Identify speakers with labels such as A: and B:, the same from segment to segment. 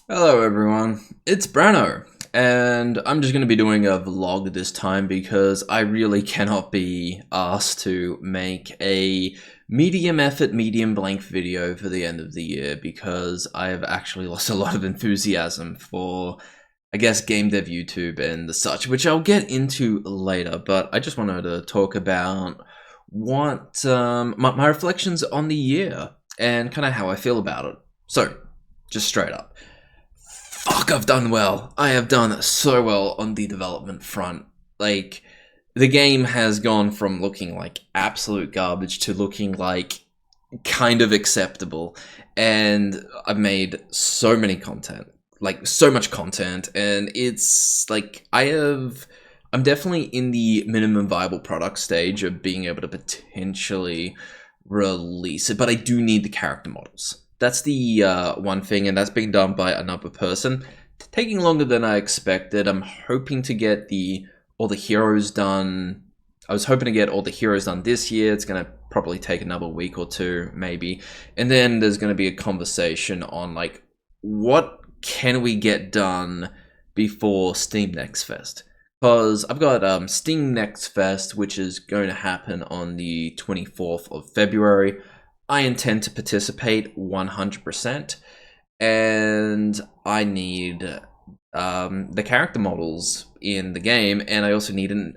A: Hello everyone, it's Branno, and I'm just going to be doing a vlog this time because I really cannot be asked to make a medium effort, medium length video for the end of the year because I have actually lost a lot of enthusiasm for, I guess, game dev YouTube and the such, which I'll get into later, but I just wanted to talk about what my reflections on the year and kind of how I feel about it. So, just straight up. Fuck, I've done well. I have done so well on the development front. Like, the game has gone from looking like absolute garbage to looking like kind of acceptable. And I've made so many content. Like, so much content. And it's like, I'm definitely in the minimum viable product stage of being able to potentially release it, but I do need the character models. That's the one thing, and that's being done by another person. Taking longer than I expected. I'm hoping to get all the heroes done. I was hoping to get all the heroes done this year. It's going to probably take another week or two, maybe. And then there's going to be a conversation on, like, what can we get done before Steam Next Fest? Because I've got Steam Next Fest, which is going to happen on the 24th of February. I intend to participate 100%, and I need the character models in the game, and I also need an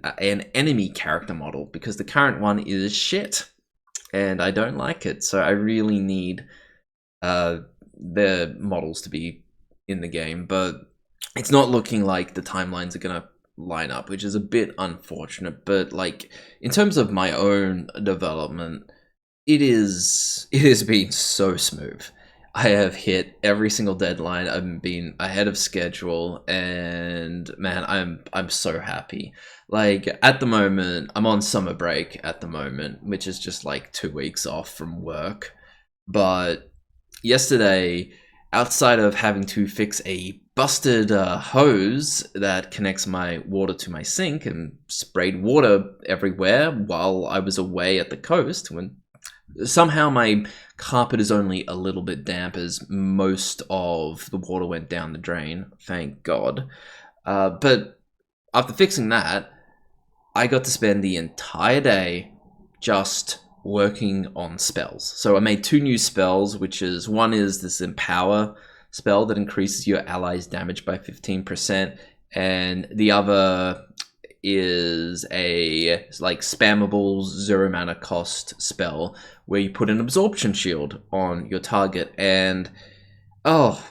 A: enemy character model, because the current one is shit, and I don't like it, so I really need the models to be in the game, but it's not looking like the timelines are gonna line up, which is a bit unfortunate, but like, in terms of my own development, it has been so smooth. I have hit every single deadline. I've been ahead of schedule, and man, I'm so happy. Like, at the moment, I'm on summer break at the moment, which is just like 2 weeks off from work. But yesterday, outside of having to fix a busted hose that connects my water to my sink and sprayed water everywhere while I was away at the coast, when somehow my carpet is only a little bit damp, as most of the water went down the drain, thank God. But after fixing that, I got to spend the entire day just working on spells. So I made two new spells, which is, one is this Empower spell that increases your allies' damage by 15%, and the other is a like spammable 0 mana cost spell where you put an absorption shield on your target, and oh,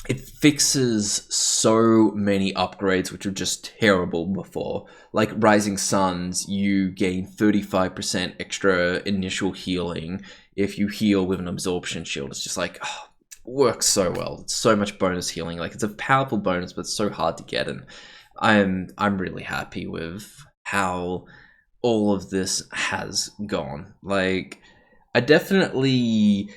A: it fixes so many upgrades which were just terrible before. Like Rising Suns, you gain 35% extra initial healing if you heal with an absorption shield. It's just like, oh, works so well. It's so much bonus healing. Like, it's a powerful bonus, but it's so hard to get, and I'm really happy with how all of this has gone. Like, I definitely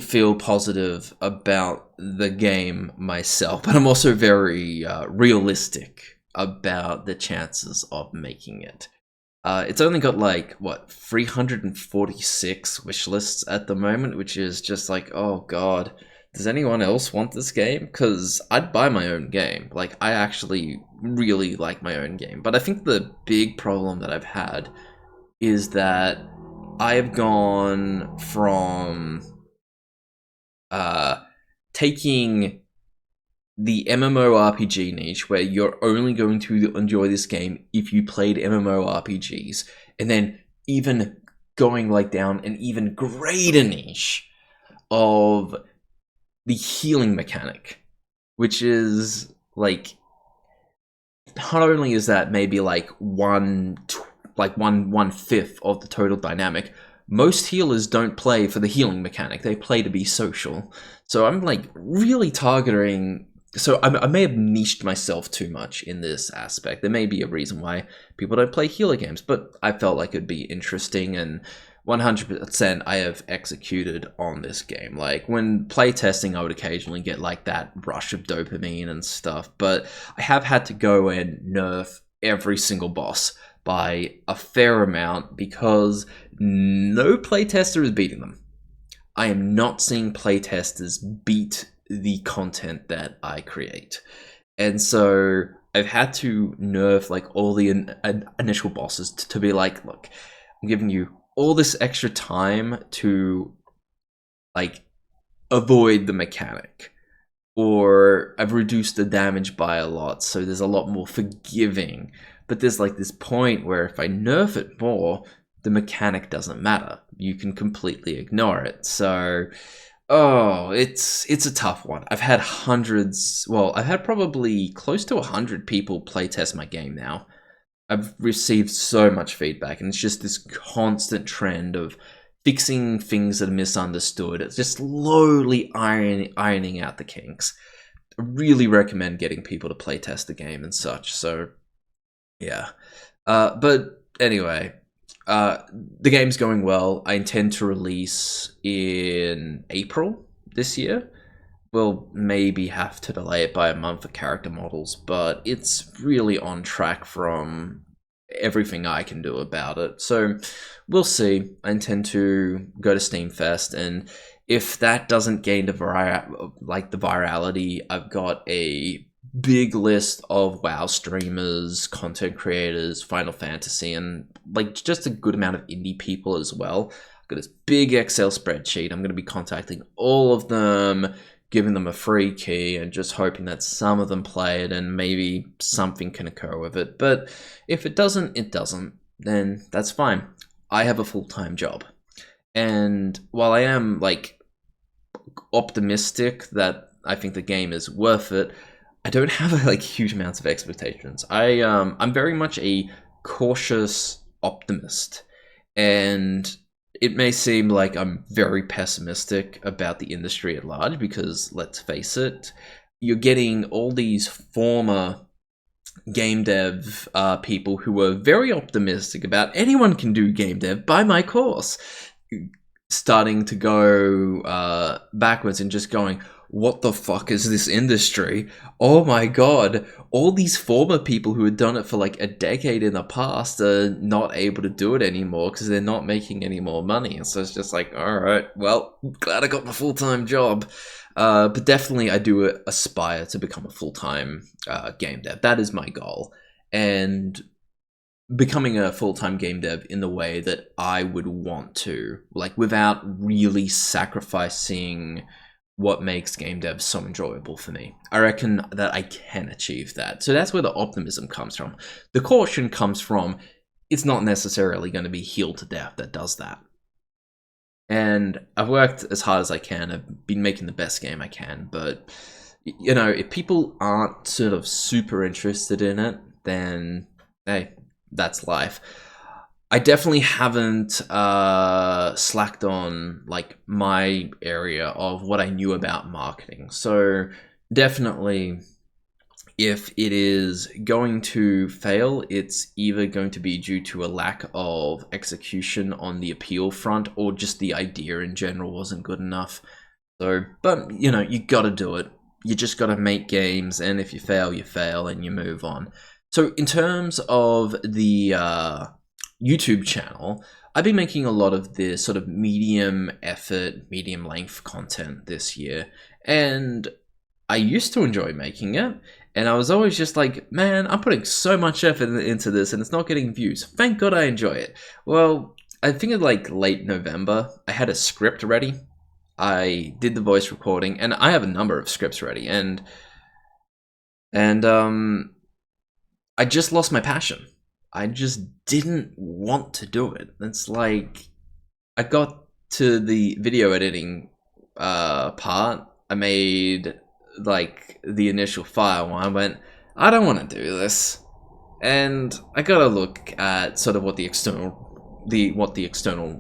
A: feel positive about the game myself, but I'm also very realistic about the chances of making it. It's only got like, what, 346 wish lists at the moment, which is just like, oh god, does anyone else want this game? Because I'd buy my own game. Like, I actually really like my own game. But I think the big problem that I've had is that I have gone from taking the MMORPG niche, where you're only going to enjoy this game if you played MMORPGs, and then even going like down an even greater niche of the healing mechanic, which is like, not only is that maybe like one fifth of the total dynamic, most healers don't play for the healing mechanic, they play to be social. So I'm like really targeting, so I may have niched myself too much in this aspect. There may be a reason why people don't play healer games, but I felt like it'd be interesting, and 100% I have executed on this game. Like, when playtesting, I would occasionally get like that rush of dopamine and stuff, but I have had to go and nerf every single boss by a fair amount because no playtester is beating them. I am not seeing playtesters beat the content that I create. And so I've had to nerf like all the initial bosses to be like, look, I'm giving you all this extra time to like avoid the mechanic, or I've reduced the damage by a lot, so there's a lot more forgiving. But there's like this point where if I nerf it more, the mechanic doesn't matter. You can completely ignore it. So, oh, it's a tough one. I've had hundreds. Well, I've had probably close to 100 people playtest my game now. I've received so much feedback, and it's just this constant trend of fixing things that are misunderstood. It's just slowly ironing out the kinks. I really recommend getting people to playtest the game and such. So, yeah. But anyway, the game's going well. I intend to release in April this year. We'll maybe have to delay it by a month for character models, but it's really on track from everything I can do about it. So we'll see. I intend to go to Steam Fest, and if that doesn't gain the virality, I've got a big list of WoW streamers, content creators, Final Fantasy, and like just a good amount of indie people as well. I've got this big Excel spreadsheet. I'm going to be contacting all of them, giving them a free key, and just hoping that some of them play it and maybe something can occur with it. But if it doesn't, it doesn't. Then that's fine. I have a full-time job. And while I am like optimistic that I think the game is worth it, I don't have like huge amounts of expectations. I'm very much a cautious optimist, and it may seem like I'm very pessimistic about the industry at large because, let's face it, you're getting all these former game dev people who were very optimistic about anyone can do game dev, buy my course, starting to go backwards and just going, what the fuck is this industry? Oh my god, all these former people who had done it for like a decade in the past are not able to do it anymore because they're not making any more money. And so it's just like, all right, well, glad I got my full-time job. But definitely I do aspire to become a full-time game dev. That is my goal. And becoming a full-time game dev in the way that I would want to, like without really sacrificing what makes game dev so enjoyable for me. I reckon that I can achieve that. So that's where the optimism comes from. The caution comes from, it's not necessarily going to be healed to death that does that. And I've worked as hard as I can. I've been making the best game I can. But, you know, if people aren't sort of super interested in it, then, hey, that's life. I definitely haven't slacked on like my area of what I knew about marketing. So definitely, if it is going to fail, it's either going to be due to a lack of execution on the appeal front, or just the idea in general wasn't good enough. So, but you know, you gotta do it. You just gotta make games, and if you fail, and you move on. So in terms of the YouTube channel, I've been making a lot of this sort of medium effort, medium length content this year, and I used to enjoy making it, and I was always just like, man, I'm putting so much effort into this and it's not getting views. Thank God I enjoy it. Well, I think in like late November, I had a script ready. I did the voice recording, and I have a number of scripts ready, and I just lost my passion. I just didn't want to do it. It's like, I got to the video editing part. I made like the initial file and I went, I don't want to do this. And I gotta look at sort of what the external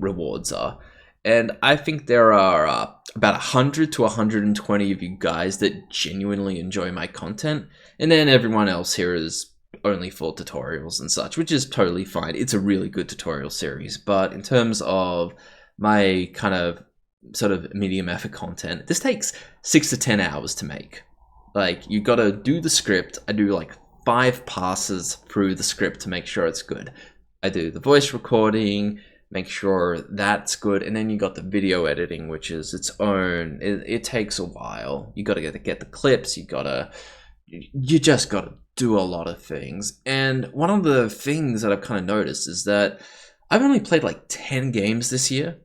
A: rewards are. And I think there are about 100 to 120 of you guys that genuinely enjoy my content. And then everyone else here is only for tutorials and such, which is totally fine. It's a really good tutorial series, but in terms of my kind of sort of medium effort content, this takes 6 to 10 hours to make. Like, you gotta do the script. I do like 5 passes through the script to make sure it's good. I do the voice recording, make sure that's good, and then you got the video editing, which is its own. It takes a while. You got to get the clips. You just got to do a lot of things. And one of the things that I've kind of noticed is that I've only played like 10 games this year,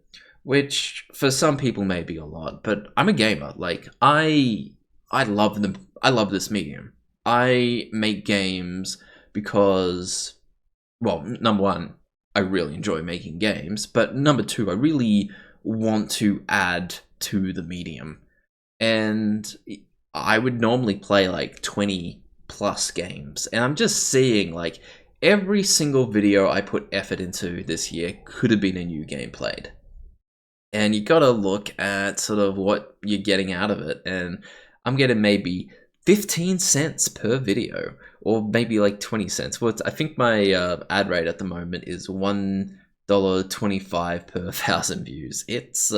A: which for some people may be a lot, but I'm a gamer. Like I love them. I love this medium. I make games because, well, number one, I really enjoy making games, but number two, I really want to add to the medium. And I would normally play like 20 plus games, and I'm just seeing like every single video I put effort into this year could have been a new game played. And you gotta look at sort of what you're getting out of it, and I'm getting maybe 15 cents per video, or maybe like 20 cents. Well, I think my ad rate at the moment is $1.25 per 1,000 views. It's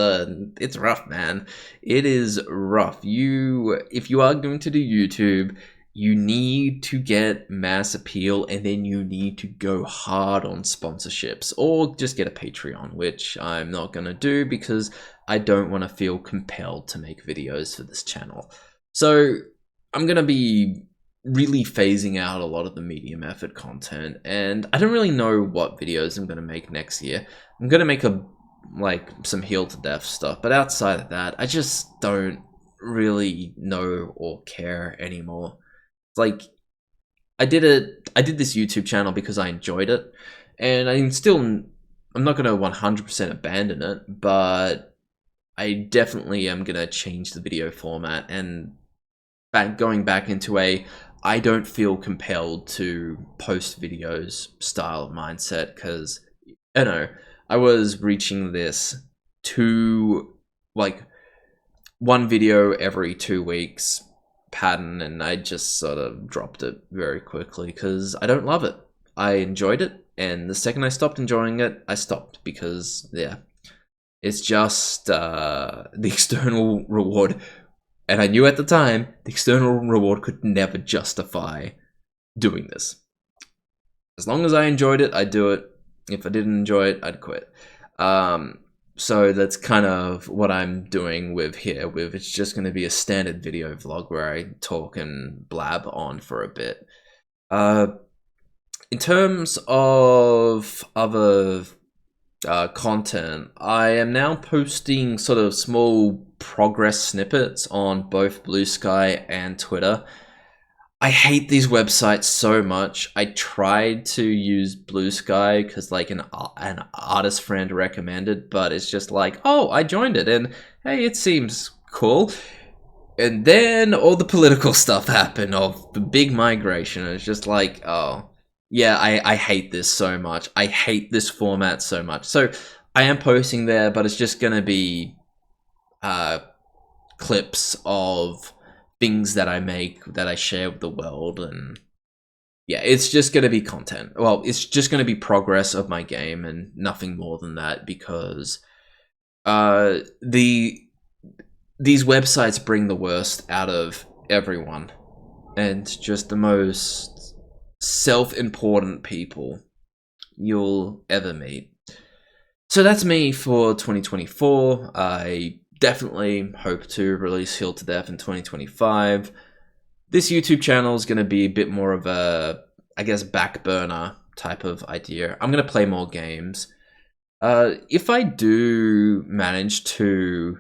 A: rough, man. It is rough. If you are going to do YouTube, you need to get mass appeal, and then you need to go hard on sponsorships, or just get a Patreon, which I'm not gonna do because I don't want to feel compelled to make videos for this channel. So I'm gonna be really phasing out a lot of the medium effort content, and I don't really know what videos I'm gonna make next year. I'm gonna make some heal to death stuff, but outside of that, I just don't really know or care anymore. Like, I did this YouTube channel because I enjoyed it, and I'm not gonna 100% abandon it, but I definitely am gonna change the video format and going back into I don't feel compelled to post videos style of mindset, because I was reaching this like one video every 2 weeks pattern, and I just sort of dropped it very quickly because I don't love it. I enjoyed it, and the second I stopped enjoying it, I stopped because, yeah, it's just the external reward. And I knew at the time the external reward could never justify doing this. As long as I enjoyed it, I'd do it. If I didn't enjoy it, I'd quit. So that's kind of what I'm doing with here. It's just going to be a standard video vlog where I talk and blab on for a bit. In terms of other content, I am now posting sort of small progress snippets on both Blue Sky and Twitter. I hate these websites so much. I tried to use Blue Sky because like an artist friend recommended, but it's just like, oh, I joined it and hey, it seems cool. And then all the political stuff happened of the big migration. It's just like, oh, yeah, I hate this so much. I hate this format so much. So I am posting there, but it's just going to be clips of things that I make, that I share with the world, and yeah, it's just going to be content. Well, it's just going to be progress of my game and nothing more than that, because these websites bring the worst out of everyone, and just the most self-important people you'll ever meet. So that's me for 2024. I definitely hope to release Heal to Death in 2025. This YouTube channel is going to be a bit more of a, I guess, back burner type of idea. I'm going to play more games. If I do manage to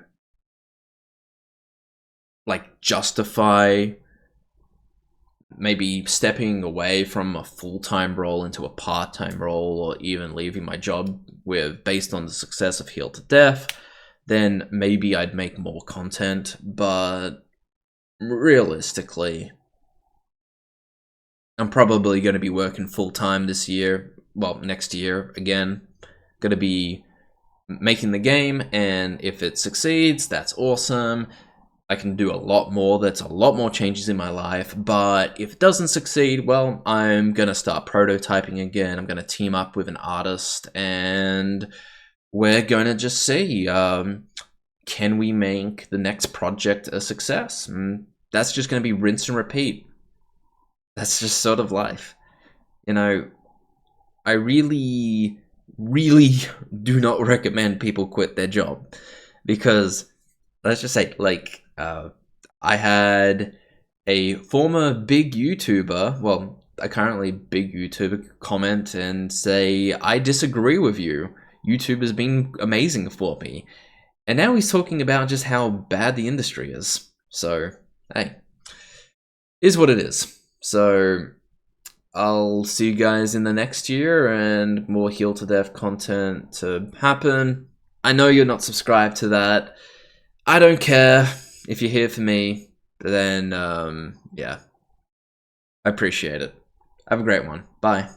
A: like justify maybe stepping away from a full-time role into a part-time role, or even leaving my job based on the success of Heal to Death, then maybe I'd make more content. But realistically, I'm probably going to be working full-time this year, well, next year again. Going to be making the game, and if it succeeds, that's awesome. I can do a lot more. That's a lot more changes in my life. But if it doesn't succeed, well, I'm going to start prototyping again. I'm going to team up with an artist, and we're going to just see, can we make the next project a success? And that's just going to be rinse and repeat. That's just sort of life. You know, I really really do not recommend people quit their job, because let's just say, like, I had a former big YouTuber, well, a currently big YouTuber, comment and say, I disagree with you. YouTube has been amazing for me. And now he's talking about just how bad the industry is. So, hey, is what it is. So, I'll see you guys in the next year and more Heal to Death content to happen. I know you're not subscribed to that. I don't care. If you're here for me, then, yeah, I appreciate it. Have a great one. Bye.